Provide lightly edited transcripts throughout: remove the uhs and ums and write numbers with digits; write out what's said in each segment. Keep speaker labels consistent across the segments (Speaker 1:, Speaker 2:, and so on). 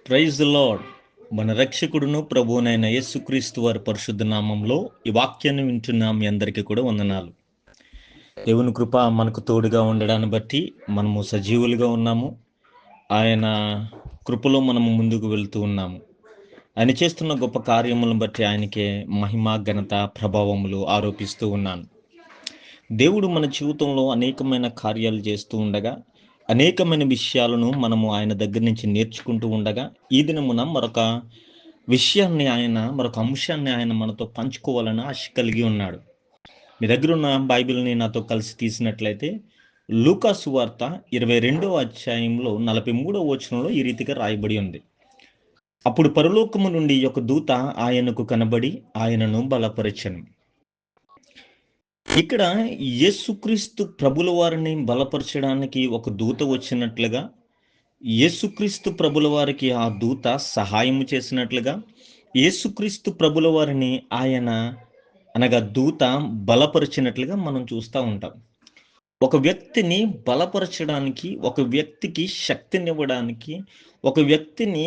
Speaker 1: Praise the lord. మన రక్షకుడును ప్రభువునైన యేసుక్రీస్తు వారి పరిశుద్ధ నామంలో ఈ వాక్యాన్ని వింటున్న మీ అందరికీ కూడా వందనాలు. దేవుని కృప మనకు తోడుగా ఉండడాన్ని బట్టి మనము సజీవులుగా ఉన్నాము. ఆయన కృపలో మనము ముందుకు వెళ్తూ ఉన్నాము. ఆయన చేస్తున్న గొప్ప కార్యములను బట్టి ఆయనకే మహిమ, ఘనత, ప్రభావములు ఆరోపిస్తూ ఉన్నాను. దేవుడు మన జీవితంలో అనేకమైన కార్యాలు చేస్తూ ఉండగా, అనేకమైన విషయాలను మనము ఆయన దగ్గర నుంచి నేర్చుకుంటూ ఉండగా, ఈ దినమున మరొక అంశాన్ని ఆయన మనతో పంచుకోవాలని ఆశ కలిగి ఉన్నాడు. మీ దగ్గర ఉన్న బైబిల్ని నాతో కలిసి తీసినట్లయితే లూకా సువార్త 22వ అధ్యాయంలో 43వ వచనంలో ఈ రీతిగా రాయబడి ఉంది. అప్పుడు పరలోకము నుండి ఒక దూత ఆయనకు కనబడి ఆయనను బలపరచెను. ఇక్కడ యేసుక్రీస్తు ప్రభుల వారిని బలపరచడానికి ఒక దూత వచ్చినట్లుగా, యేసుక్రీస్తు ప్రభుల వారికి ఆ దూత సహాయము చేసినట్లుగా, యేసుక్రీస్తు ప్రభుల వారిని అనగా దూత బలపరిచినట్లుగా మనం చూస్తూ ఉంటాం. ఒక వ్యక్తిని బలపరచడానికి, ఒక వ్యక్తికి శక్తినివ్వడానికి, ఒక వ్యక్తిని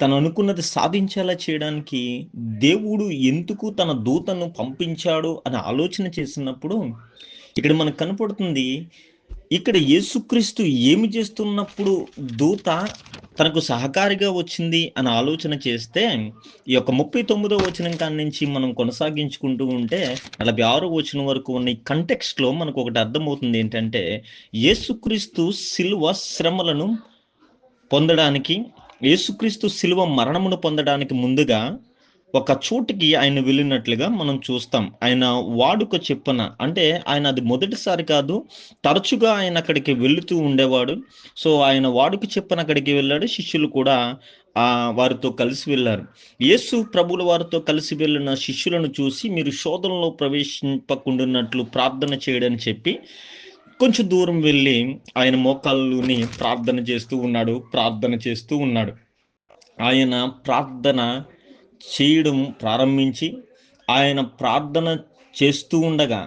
Speaker 1: తను అనుకున్నది సాధించేలా చేయడానికి దేవుడు ఎందుకు తన దూతను పంపించాడు అని ఆలోచన చేసినప్పుడు ఇక్కడ మనకు కనపడుతుంది. ఇక్కడ యేసుక్రీస్తు ఏమి చేస్తున్నప్పుడు దూత తనకు సహకారిగా వచ్చింది అని ఆలోచన చేస్తే, ఈ యొక్క 39వ వచనం కాడి నుంచి మనం కొనసాగించుకుంటూ ఉంటే 46వ వచనం వరకు ఉన్న ఈ కంటెక్స్ట్లో మనకు ఒకటి అర్థమవుతుంది. ఏంటంటే, యేసుక్రీస్తు శిలువ శ్రమలను పొందడానికి, యేసుక్రీస్తు శిలువ మరణమును పొందడానికి ముందుగా ఒక చోటికి ఆయన వెళ్ళినట్లుగా మనం చూస్తాం. ఆయన వాడుక చెప్పున, అంటే ఆయన అది మొదటిసారి కాదు, తరచుగా ఆయన అక్కడికి వెళుతూ ఉండేవాడు. సో ఆయన వాడుక చెప్పున అక్కడికి వెళ్ళాడు. శిష్యులు కూడా వారితో కలిసి వెళ్ళారు. యేసు ప్రభువుల వారితో కలిసి వెళ్ళిన శిష్యులను చూసి, మీరు శోధనలో ప్రవేశింపకుండాన్నట్లు ప్రార్థన చేయడని చెప్పి కొంచెం దూరం వెళ్ళి ఆయన మోకాళ్ళుని ప్రార్థన చేస్తూ ఉన్నాడు. ఆయన ప్రార్థన చేయడం ప్రారంభించి, ఆయన ప్రార్థన చేస్తూ ఉండగా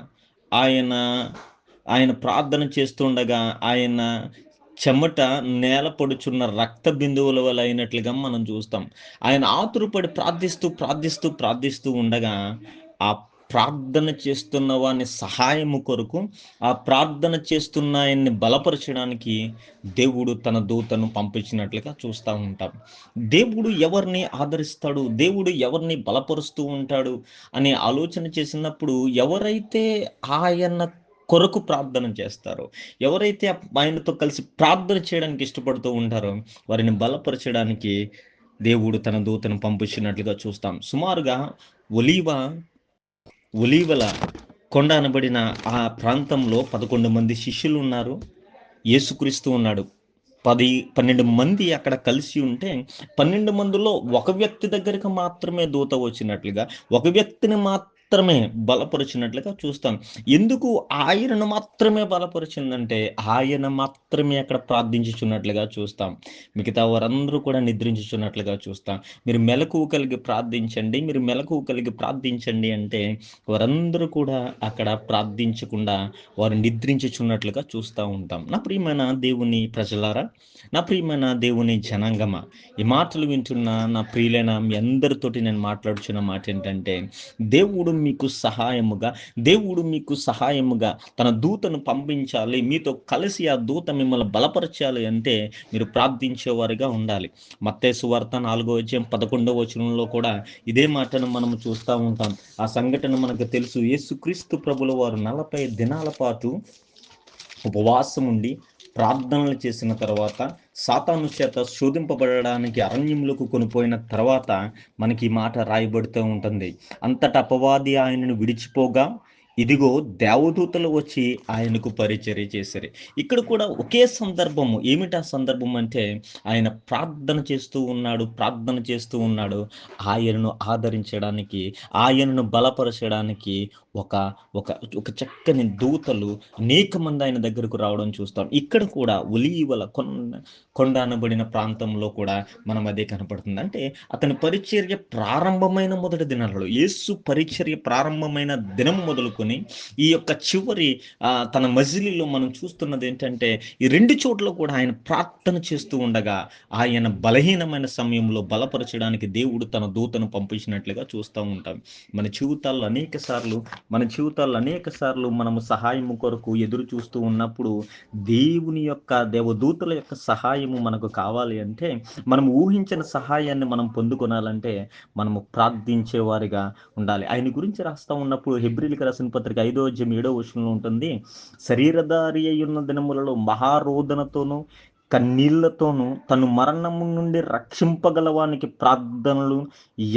Speaker 1: ఆయన చెమట నేల పడుచున్న రక్త బిందువుల వల్ల అయినట్లుగా మనం చూస్తాం. ఆయన ఆతురపడి ప్రార్థిస్తూ ఉండగా, ఆ ప్రార్థన చేస్తున్న వాని సహాయము కొరకు, ఆ ప్రార్థన చేస్తున్న ఆయన్ని బలపరచడానికి దేవుడు తన దూతను పంపించినట్లుగా చూస్తూ ఉంటాం. దేవుడు ఎవరిని ఆదరిస్తాడు, దేవుడు ఎవరిని బలపరుస్తూ ఉంటాడు అనే ఆలోచన చేసినప్పుడు, ఎవరైతే ఆయన కొరకు ప్రార్థన చేస్తారో, ఎవరైతే ఆయనతో కలిసి ప్రార్థన చేయడానికి ఇష్టపడుతూ ఉంటారో, వారిని బలపరచడానికి దేవుడు తన దూతను పంపించినట్లుగా చూస్తాం. సుమారుగా ఒలీవల కొండ అనబడిన ఆ ప్రాంతంలో 11 మంది శిష్యులు ఉన్నారు. యేసుక్రీస్తు ఉన్నాడు. 12 మంది అక్కడ కలిసి ఉంటే, 12 మందిలో ఒక వ్యక్తి దగ్గరికి మాత్రమే దూత వచ్చినట్లుగా, ఒక వ్యక్తిని మాత్రమే బలపరిచినట్లుగా చూస్తాం. ఎందుకు ఆయనను మాత్రమే బలపరిచిందంటే, ఆయన మాత్రమే అక్కడ ప్రార్థించుచున్నట్లుగా చూస్తాం. మిగతా వారందరూ కూడా నిద్రించుచున్నట్లుగా చూస్తాం. మీరు మెలకువ కలిగి ప్రార్థించండి అంటే, వారందరూ కూడా అక్కడ ప్రార్థించకుండా వారు నిద్రించుచున్నట్లుగా చూస్తూ ఉంటాం. నా ప్రియమైన దేవుని ప్రజలారా, నా ప్రియమైన దేవుని జనాంగమా, ఈ మాటలు వింటున్న నా ప్రియులైన మీ అందరితోటి నేను మాట్లాడుచున్న మాట ఏంటంటే, దేవుడు మీకు సహాయముగా తన దూతను పంపించాలి. మీతో కలిసి ఆ దూత మిమ్మల్ని బలపరచాలి అంటే మీరు ప్రార్థించేవారిగా ఉండాలి. మత్తయి సువార్త 4వ అధ్యాయం 11వ వచనంలో కూడా ఇదే మాటను మనం చూస్తూ ఉంటాం. ఆ సంఘటన మనకు తెలుసు. యేసుక్రీస్తు ప్రభుల వారు 40 దినాల పాటు ఉపవాసం ఉండి ప్రార్థనలు చేసిన తర్వాత, సాతాను చేత శోధింపబడడానికి అరణ్యంలోకి కొనిపోయిన తర్వాత మనకి ఈ మాట రాయబడుతూ ఉంటుంది. అంతటా అపవాది ఆయనను విడిచిపోగా, ఇదిగో దేవదూతలు వచ్చి ఆయనకు పరిచర్య చేశారు. ఇక్కడ కూడా ఒకే సందర్భము. ఏమిటా సందర్భం అంటే, ఆయన ప్రార్థన చేస్తూ ఉన్నాడు. ఆయనను ఆదరించడానికి, ఆయనను బలపరచడానికి ఒక ఒక ఒక చక్కని దూతలు అనేక మంది ఆయన దగ్గరకు రావడం చూస్తాం. ఇక్కడ కూడా ఒలీవల కొండ అనబడిన ప్రాంతంలో కూడా మనం అదే కనపడుతుంది. అంటే అతని పరిచర్య ప్రారంభమైన మొదటి దినాలలో, యేసు పరిచర్య ప్రారంభమైన దినం మొదలుకొని నేర్చుకుని ఈ యొక్క చివరి తన మజిలీలో మనం చూస్తున్నది ఏంటంటే ఈ 2 చోట్ల కూడా ఆయన ప్రార్థన చేస్తూ ఉండగా ఆయన బలహీనమైన సమయంలో బలపరచడానికి దేవుడు తన దూతను పంపించినట్లుగా చూస్తూ ఉంటాం. మన జీవితాల్లో అనేక సార్లు మనము సహాయము కొరకు ఎదురు చూస్తూ ఉన్నప్పుడు దేవుని యొక్క దేవదూతల యొక్క సహాయము మనకు కావాలి అంటే, మనం ఊహించిన సహాయాన్ని మనం పొందుకొనాలంటే మనము ప్రార్థించే వారిగా ఉండాలి. ఆయన గురించి రాస్తా ఉన్నప్పుడు హెబ్రీయులకు రాసిన పత్రిక 5వ అధ్యాయం 7వ వచనంలో ఉంటుంది. శరీరధారి అయ్యున్న దినములలో మహారోదనతోనూ కన్నీళ్లతోనూ తను మరణము నుండి రక్షింపగలవానికి ప్రార్థనలు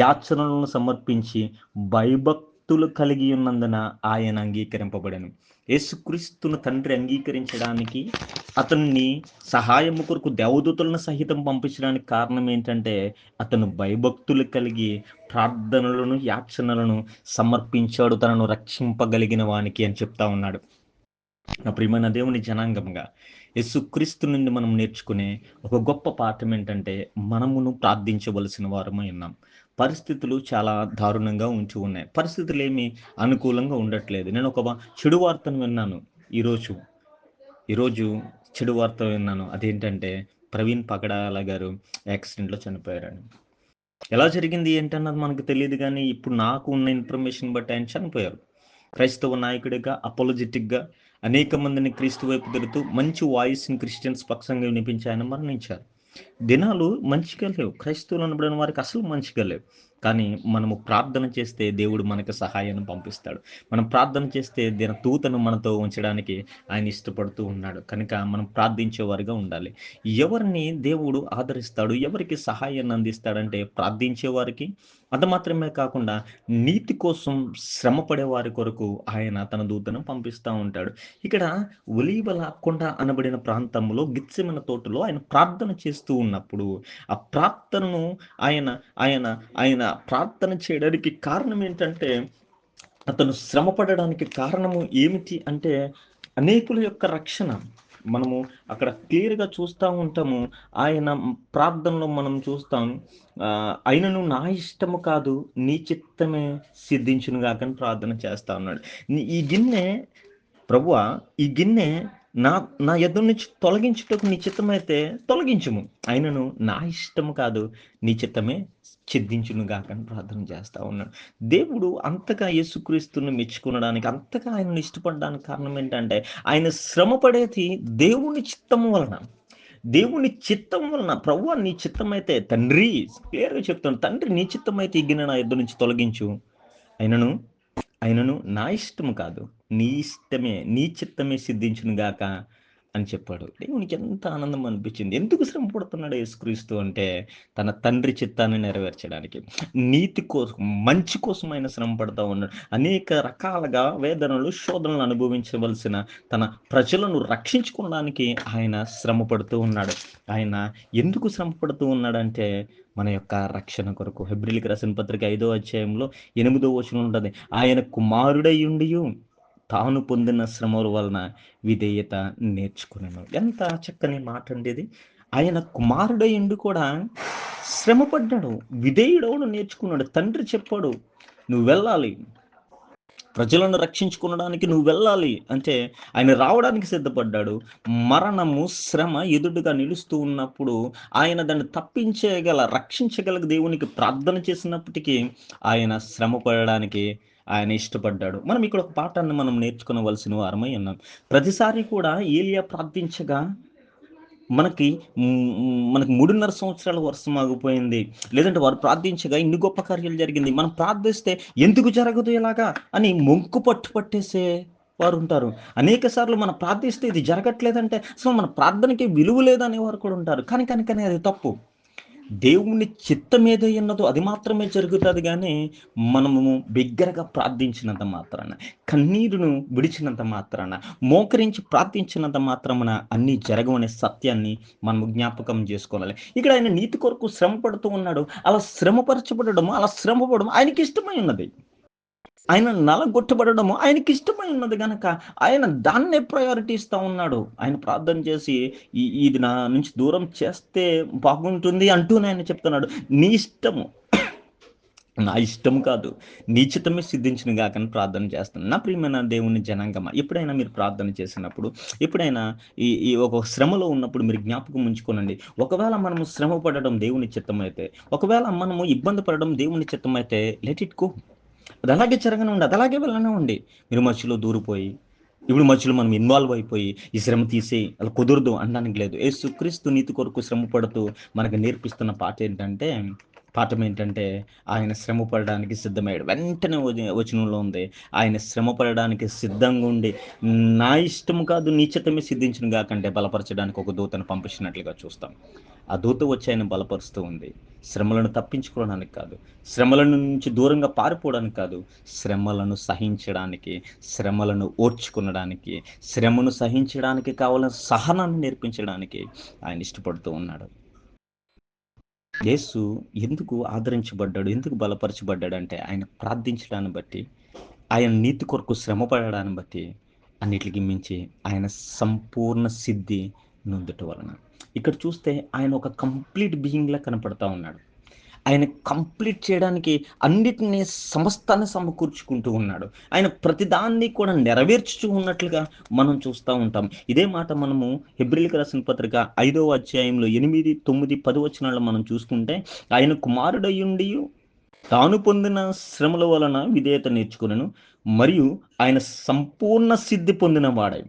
Speaker 1: యాచనలను సమర్పించి భయభక్తులు కలిగి ఉన్నందున ఆయన అంగీకరింపబడెను. యేసుక్రీస్తును తండ్రి అంగీకరించడానికి, అతన్ని సహాయము కొరకు దేవదూతలను సహితం పంపించడానికి కారణం ఏంటంటే అతను భయభక్తులు కలిగి ప్రార్థనలను యాచనలను సమర్పించాడు తనను రక్షింపగలిగిన వానికి అని చెప్తా ఉన్నాడు. నా ప్రియమైన దేవుని జనాంగంగా యేసుక్రీస్తు నుండి మనం నేర్చుకునే ఒక గొప్ప పాఠం ఏంటంటే మనమును ప్రార్థించవలసిన వారమై ఉన్నాం. పరిస్థితులు చాలా దారుణంగా ఉంటూ ఉన్నాయి. పరిస్థితులు ఏమి అనుకూలంగా ఉండట్లేదు. నేను ఒక చెడు వార్తను విన్నాను ఈరోజు చెడు వార్త విన్నాను. అదేంటంటే ప్రవీణ్ పగడాల గారు యాక్సిడెంట్లో చనిపోయారని. ఎలా జరిగింది ఏంటన్నది మనకు తెలియదు, కానీ ఇప్పుడు నాకు ఉన్న ఇన్ఫర్మేషన్ బట్టి ఆయన చనిపోయారు. క్రైస్తవ నాయకుడిగా అపోలజెటిక్గా అనేక మందిని క్రీస్తు వైపు తిరుగుతూ మంచి వాయిస్ని క్రిస్టియన్స్ పక్షంగా వినిపించి ఆయన మరణించారు. దినాలు మంచిగా లేవు, క్రైస్తవులు అనబడిన వారికి అసలు మంచిగా లేవు. కానీ మనము ప్రార్థన చేస్తే దేవుడు మనకు సహాయాన్ని పంపిస్తాడు. మనం ప్రార్థన చేస్తే దూతను మనతో ఉంచడానికి ఆయన ఇష్టపడుతూ ఉన్నాడు. కనుక మనం ప్రార్థించేవారిగా ఉండాలి. ఎవరిని దేవుడు ఆదరిస్తాడు, ఎవరికి సహాయాన్ని అందిస్తాడంటే ప్రార్థించే వారికి. అది మాత్రమే కాకుండా నీతి కోసం శ్రమపడే వారి కొరకు ఆయన తన దూతను పంపిస్తూ ఉంటాడు. ఇక్కడ ఒలీవల కొండ అనబడిన ప్రాంతంలో గిత్సెమన తోటలో ఆయన ప్రార్థన చేస్తూ ఉన్నప్పుడు ఆ ప్రార్థనను ఆయన ఆయన ఆయన ప్రార్థన చేయడానికి కారణం ఏంటంటే, అతను శ్రమపడడానికి కారణము ఏమిటి అంటే అనేకుల యొక్క రక్షణ. మనము అక్కడ క్లియర్గా చూస్తూ ఉంటాము. ఆయన ప్రార్థనలో మనం చూస్తాం, ఆయనను నా ఇష్టము కాదు నీ చిత్తమే సిద్ధించును గాక అని ప్రార్థన చేస్తా ఉన్నాడు. ఈ గిన్నె ప్రభువా, ఈ గిన్నె నా నా ఎదురు నుంచి తొలగించుటకు నీ చిత్తమైతే తొలగించుము, ఆయనను నా ఇష్టము కాదు నీ చిత్తమే సిద్ధించును గాక అని ప్రార్థన చేస్తా ఉన్నాడు. దేవుడు అంతగా యేసుక్రీస్తుని మెచ్చుకునడానికి, అంతగా ఆయనను ఇష్టపడడానికి కారణం ఏంటంటే ఆయన శ్రమ పడేది దేవుని చిత్తము వలన. దేవుని చిత్తం వలన. ప్రభువా నీ చిత్తమైతే, తండ్రి క్లియర్గా చెప్తాను, తండ్రి నీ చిత్తమైతే ఈ గిన్నె నా ఎదురు నుంచి తొలగించు, ఆయనను నా ఇష్టము కాదు నీ ఇష్టమే నీ చిత్తమే సిద్ధించును గాక అని చెప్పాడు. దేవునికి ఎంత ఆనందం అనిపించింది. ఎందుకు శ్రమ పడుతున్నాడు యేసుక్రీస్తు అంటే తన తండ్రి చిత్తాన్ని నెరవేర్చడానికి, నీతి కోసం, మంచి కోసం ఆయన శ్రమ పడుతూ ఉన్నాడు. అనేక రకాలుగా వేదనలు శోధనలు అనుభవించవలసిన తన ప్రజలను రక్షించుకోవడానికి ఆయన శ్రమ పడుతూ ఉన్నాడు. ఆయన ఎందుకు శ్రమ పడుతూ ఉన్నాడంటే మన యొక్క రక్షణ కొరకు. హెబ్రీయులకు రాసిన పత్రిక 5వ అధ్యాయంలో 8వ వచనం ఉంటుంది, ఆయన కుమారుడై ఉండి తాను పొందిన శ్రమల వలన విధేయత నేర్చుకున్నాను. ఎంత చక్కని మాట అండి ఇది. ఆయన కుమారుడయ్యుండి కూడా శ్రమ పడ్డాడు, విధేయుడవును నేర్చుకున్నాడు. తండ్రి చెప్పాడు నువ్వు వెళ్ళాలి, ప్రజలను రక్షించుకోవడానికి నువ్వు వెళ్ళాలి అంటే ఆయన రావడానికి సిద్ధపడ్డాడు. మరణము శ్రమ ఎదురుగా నిలుస్తూ ఉన్నప్పుడు ఆయన దాన్ని రక్షించగల దేవునికి ప్రార్థన చేసినప్పటికీ ఆయన శ్రమ పడడానికి ఆయన ఇష్టపడ్డాడు. మనం ఇక్కడ ఒక పాఠాన్ని మనం నేర్చుకోవలసిన వారమై ఉన్నాం. ప్రతిసారి కూడా ఏలియా ప్రార్థించగా మనకి 3.5 సంవత్సరాల వర్షం ఆగిపోయింది, లేదంటే వారు ప్రార్థించగా ఇన్ని గొప్ప కార్యాలు జరిగింది, మనం ప్రార్థిస్తే ఎందుకు జరగదు ఇలాగా అని మొంకు పట్టేసే వారు ఉంటారు. అనేక సార్లు మనం ప్రార్థిస్తే ఇది జరగట్లేదంటే అసలు మన ప్రార్థనకి విలువ లేదనే వారు కూడా ఉంటారు. కానీ అది తప్పు. దేవుని చిత్తం ఏదైన్నదో అది మాత్రమే జరుగుతుంది. కానీ మనము బిగ్గరగా ప్రార్థించినంత మాత్రాన, కన్నీరును విడిచినంత మాత్రాన, మోకరించి ప్రార్థించినంత మాత్రమున అన్నీ జరగవనే సత్యాన్ని మనము జ్ఞాపకం చేసుకోవాలి. ఇక్కడ ఆయన నీతి కొరకు శ్రమ పడుతూ ఉన్నాడు. అలా శ్రమపడడం ఆయనకి ఇష్టమై ఉన్నది. ఆయన నలగొట్టబడము ఆయనకి ఇష్టమై ఉన్నది కనుక ఆయన దాన్నే ప్రయారిటీ ఇస్తూ ఉన్నాడు. ఆయన ప్రార్థన చేసి ఇది నా నుంచి దూరం చేస్తే బాగుంటుంది అంటూనే ఆయన చెప్తున్నాడు, నీ ఇష్టము నా ఇష్టం కాదు, నీ చిత్తమే సిద్ధించును గాక అని ప్రార్థన చేస్తున్నాను. నా ప్రియమైన దేవుని జనాంగమా, ఎప్పుడైనా మీరు ప్రార్థన చేసినప్పుడు, ఎప్పుడైనా ఈ ఈ ఒక శ్రమలో ఉన్నప్పుడు మీరు జ్ఞాపకం ఉంచుకోనండి. ఒకవేళ మనము శ్రమ పడడం దేవుని చిత్తమైతే, ఒకవేళ మనము ఇబ్బంది పడడం దేవుని చిత్తమైతే, లెట్ ఇట్ గో. అది అలాగే జరగనివ్వండి. అది అలాగే వెళ్ళనివ్వండి. మీరు మధ్యలో దూరిపోయి, ఇప్పుడు మధ్యలో మనం ఇన్వాల్వ్ అయిపోయి, ఈ శ్రమ తీసేయి, అలా కుదరదు అనడానికి లేదు. యేసుక్రీస్తు నీతి కొరకు శ్రమ పడుతూ మనకు నేర్పిస్తున్న పాఠం ఏంటంటే, ఆయన శ్రమ పడడానికి సిద్ధమయ్యాడు. వెంటనే వచనంలో ఉంది. ఆయన శ్రమ పడడానికి సిద్ధంగా ఉండి, నా ఇష్టము కాదు నీ చిత్తమే సిద్ధించును గాక అంటే బలపరచడానికి ఒక దూతను పంపించినట్లుగా చూస్తాం. ఆ దూత వచ్చి ఆయన బలపరుస్తూ ఉంది. శ్రమలను తప్పించుకోవడానికి కాదు, శ్రమల నుంచి దూరంగా పారిపోవడానికి కాదు, శ్రమలను సహించడానికి, శ్రమలను ఓర్చుకునడానికి, శ్రమను సహించడానికి కావాలని సహనాన్ని నేర్పించడానికి ఆయన ఇష్టపడుతూ ఉన్నాడు. యేసు ఎందుకు ఆదరించబడ్డాడు? ఎందుకు బలపరచబడ్డాడంటే, ఆయన ప్రార్థించడాన్ని బట్టి, ఆయన నీతి కొరకు శ్రమ పడడాన్ని బట్టి, అన్నిట్లికి మించి ఆయన సంపూర్ణ సిద్ధి నొందుట వలన. ఇక్కడ చూస్తే ఆయన ఒక కంప్లీట్ బీయింగ్‌లా కనపడతా ఉన్నాడు. ఆయన కంప్లీట్ చేయడానికి అన్నిటిని సమస్తాన్ని సమకూర్చుకుంటూ ఉన్నాడు. ఆయన ప్రతిదాన్ని కూడా నెరవేర్చుచూ ఉన్నట్లుగా మనం చూస్తా ఉంటాం. ఇదే మాట మనము హెబ్రీయులకు రాసిన పత్రిక 5వ అధ్యాయంలో 8, 9, 10 వచనాల్లో మనం చూసుకుంటే, ఆయన కుమారుడయ్యుండియు తాను పొందిన శ్రమల వలన విధేయత నేర్చుకొనెను. మరియు ఆయన సంపూర్ణ సిద్ధి పొందిన వాడై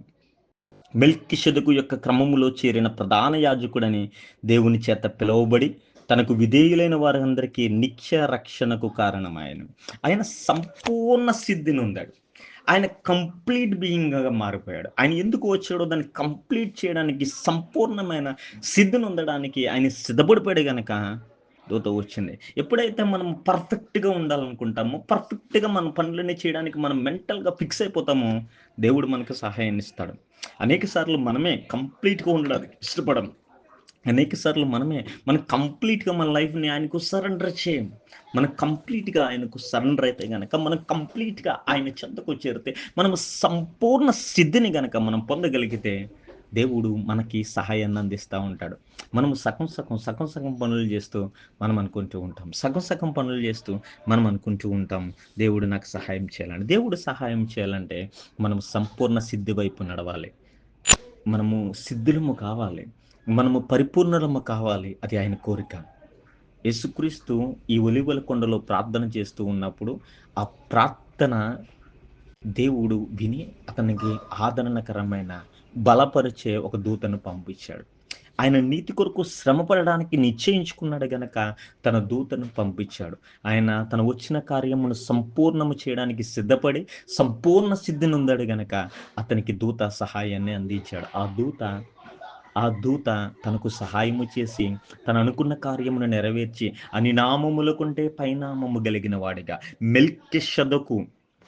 Speaker 1: మెల్కీషెదెకు యొక్క క్రమములో చేరిన ప్రధాన యాజకుడని దేవుని చేత పిలువబడి తనకు విధేయులైన వారందరికీ నిత్య రక్షణకు కారణమాయను. ఆయన సంపూర్ణ సిద్ధిని పొందాడు. ఆయన కంప్లీట్ బీయింగ్‌గా మారిపోయాడు. ఆయన ఎందుకు వచ్చాడో దాన్ని కంప్లీట్ చేయడానికి, సంపూర్ణమైన సిద్ధిని పొందడానికి ఆయన సిద్ధపడిపోయాడు గనక దూత వచ్చింది. ఎప్పుడైతే మనం పర్ఫెక్ట్‌గా ఉండాలనుకుంటామో, పర్ఫెక్ట్‌గా మన పనులన్నీ చేయడానికి మనం మెంటల్‌గా ఫిక్స్ అయిపోతామో, దేవుడు మనకు సహాయాన్ని ఇస్తాడు. అనేక సార్లు మనమే కంప్లీట్‌గా ఉండడానికి ఇష్టపడం. అనేక సార్లు మనం కంప్లీట్‌గా మన లైఫ్‌ని ఆయనకు సరెండర్ చేయం. మనం కంప్లీట్‌గా ఆయనకు సరెండర్ అయితే గనక, మనం కంప్లీట్‌గా ఆయన చెంతకు చేరితే, మనం సంపూర్ణ సిద్ధిని గనక మనం పొందగలిగితే, దేవుడు మనకి సహాయాన్ని అందిస్తా ఉంటాడు. మనం సగం పనులు చేస్తూ మనం అనుకుంటూ ఉంటాం. సగం పనులు చేస్తూ మనం అనుకుంటూ ఉంటాం, దేవుడు నాకు సహాయం చేయాలని. దేవుడు సహాయం చేయాలంటే మనం సంపూర్ణ సిద్ధి వైపు నడవాలి. మనము సిద్ధులము కావాలి. మనము పరిపూర్ణులము కావాలి. అది ఆయన కోరిక. యేసుక్రీస్తు ఈ ఒలీవల కొండలో ప్రార్థన చేస్తూ ఉన్నప్పుడు, ఆ ప్రార్థన దేవుడు విని అతనికి ఆదరణకరమైన, బలపరిచే ఒక దూతను పంపించాడు. ఆయన నీతి కొరకు శ్రమ పడడానికి నిశ్చయించుకున్నాడు గనక తన దూతను పంపించాడు. ఆయన తను వచ్చిన కార్యమును సంపూర్ణము చేయడానికి సిద్ధపడి సంపూర్ణ సిద్ధి నొందాడు గనక అతనికి దూత సహాయాన్ని అందించాడు. ఆ దూత తనకు సహాయము చేసి తను అనుకున్న కార్యమును నెరవేర్చి అన్ని నామములకుంటే పైనామము కలిగిన వాడిగా మెల్కీషెదెకు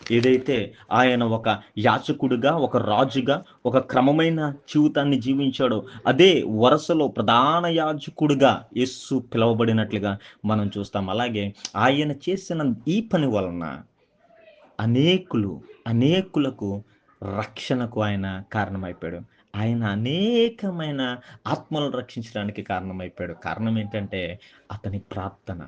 Speaker 1: ఏదైతే ఆయన ఒక యాజకుడిగా, ఒక రాజుగా, ఒక క్రమమైన జీవితాన్ని జీవించాడో అదే వరుసలో ప్రధాన యాజకుడిగా యేసు పిలువబడినట్లుగా మనం చూస్తాం. అలాగే ఆయన చేసిన ఈ పని వలన అనేకులకు రక్షణకు ఆయన కారణమైపోయాడు. ఆయన అనేకమైన ఆత్మలను రక్షించడానికి కారణమైపోయాడు. కారణం ఏంటంటే అతని ప్రార్థన.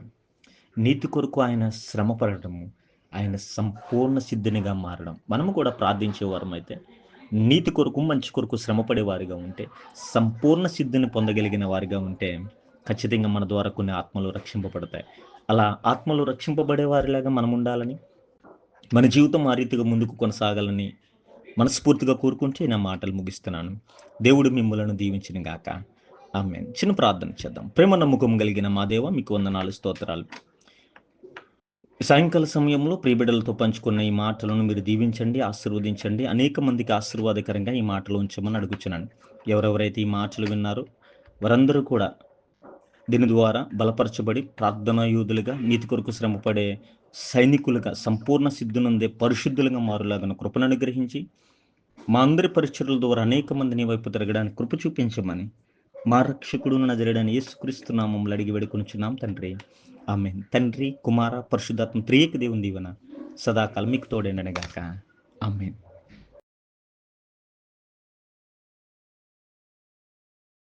Speaker 1: నీతి కొరకు ఆయన శ్రమ పడటము, ఆయన సంపూర్ణ సిద్ధినిగా మారడం. మనము కూడా ప్రార్థించే వారమైతే, నీతి కొరకు, మంచి కొరకు శ్రమపడే వారిగా ఉంటే, సంపూర్ణ సిద్ధిని పొందగలిగిన వారిగా ఉంటే, ఖచ్చితంగా మన ద్వారా కొన్ని ఆత్మలు రక్షింపబడతాయి. అలా ఆత్మలు రక్షింపబడే వారిలాగా మనం ఉండాలని, మన జీవితం ఆ రీతిగా ముందుకు కొనసాగాలని మనస్ఫూర్తిగా కోరుకుంటే నా మాటలు ముగిస్తున్నాను. దేవుడు మిమ్మలను దీవించిన గాక. ఆమేన్. చిన్న ప్రార్థన చేద్దాం. ప్రేమ నమ్మకం కలిగిన మా దేవ, మీకు వందనాలు, స్తోత్రాలు. సాయంకాల సమయంలో ప్రియబిడ్డలతో పంచుకున్న ఈ మాటలను మీరు దీవించండి, ఆశీర్వదించండి. అనేక మందికి ఆశీర్వాదకరంగా ఈ మాటలు ఉంచమని అడుగుచున్నాను. ఎవరెవరైతే ఈ మాటలు విన్నారో వారందరూ కూడా దీని ద్వారా బలపరచబడి ప్రార్థనా యోధులుగా, నీతి కొరకు శ్రమపడే సైనికులుగా, సంపూర్ణ సిద్ధునందే పరిశుద్ధులుగా మారులాగన కృపను అనుగ్రహించి, మా అందరి పరిచర్యల ద్వారా అనేక మంది నీ వైపు తిరగడానికి కృప చూపించమని మా రక్షకుడును నజరేయుడైన యేసుక్రీస్తు నామములో అడిగి వేడుకొనుచున్నాం తండ్రి. ఆమేన్. తండ్రి, కుమార, పరిశుద్ధాత్మ త్రియేక దేవుని దీవెన సదాకాలం మీకు తోడైనగాక. ఆమేన్.